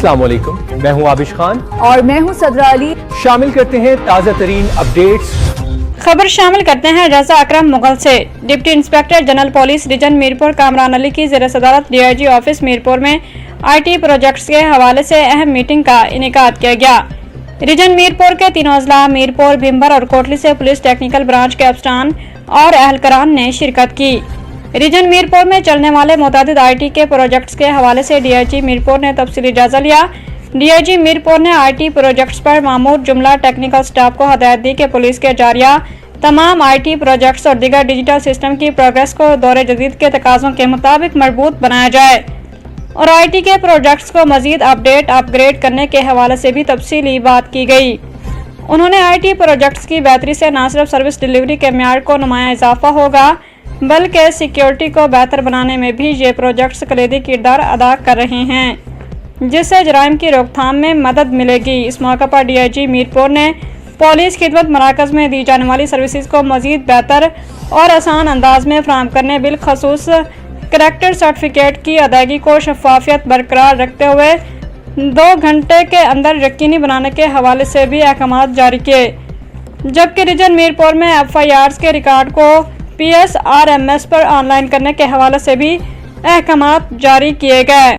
السلام علیکم، میں ہوں عابش خان اور میں ہوں صدرہ علی۔ شامل کرتے ہیں تازہ ترین اپڈیٹس۔ خبر شامل کرتے ہیں رضا اکرم مغل سے۔ Deputy inspector general police region Mirpur Kamran Ali کی زیر صدارت D I G office Mirpur میں آئی ٹی پروجیکٹس کے حوالے سے اہم میٹنگ کا انعقاد کیا گیا۔ ریجن میرپور کے تینوں اضلاع میرپور، بھمبر اور کوٹلی سے پولیس ٹیکنیکل برانچ کے افسران اور اہلکاران نے شرکت کی۔ ریجن میرپور میں چلنے والے متعدد آئی ٹی کے پروجیکٹس کے حوالے سے ڈی آئی جی میرپور نے تفصیلی جائزہ لیا۔ ڈی آئی جی میرپور نے آئی ٹی پروجیکٹس پر مامور جملہ ٹیکنیکل سٹاف کو ہدایت دی کہ پولیس کے جاریہ تمام آئی ٹی پروجیکٹس اور دیگر ڈیجیٹل سسٹم کی پروگریس کو دور جدید کے تقاضوں کے مطابق مربوط بنایا جائے اور آئی ٹی کے پروجیکٹس کو مزید اپڈیٹ اپ گریڈ کرنے کے حوالے سے بھی تفصیلی بات کی گئی۔ انہوں نے آئی ٹی پروجیکٹس کی بہتری سے نہ صرف سروس ڈیلیوری کے معیار کو نمایاں اضافہ ہوگا بلکہ سیکیورٹی کو بہتر بنانے میں بھی یہ پروجیکٹس کلیدی کردار ادا کر رہے ہیں، جس سے جرائم کی روک تھام میں مدد ملے گی۔ اس موقع پر ڈی آئی جی میرپور نے پولیس خدمت مراکز میں دی جانے والی سروسز کو مزید بہتر اور آسان انداز میں فراہم کرنے، بالخصوص کریکٹر سرٹیفکیٹ کی ادائیگی کو شفافیت برقرار رکھتے ہوئے 2 گھنٹے کے اندر یقینی بنانے کے حوالے سے بھی احکامات جاری کیے، جبکہ ریجن میرپور میں ایف آئی آرز کے ریکارڈ کو P S R M S پر آن لائن کرنے کے حوالے سے بھی احکامات جاری کیے گئے۔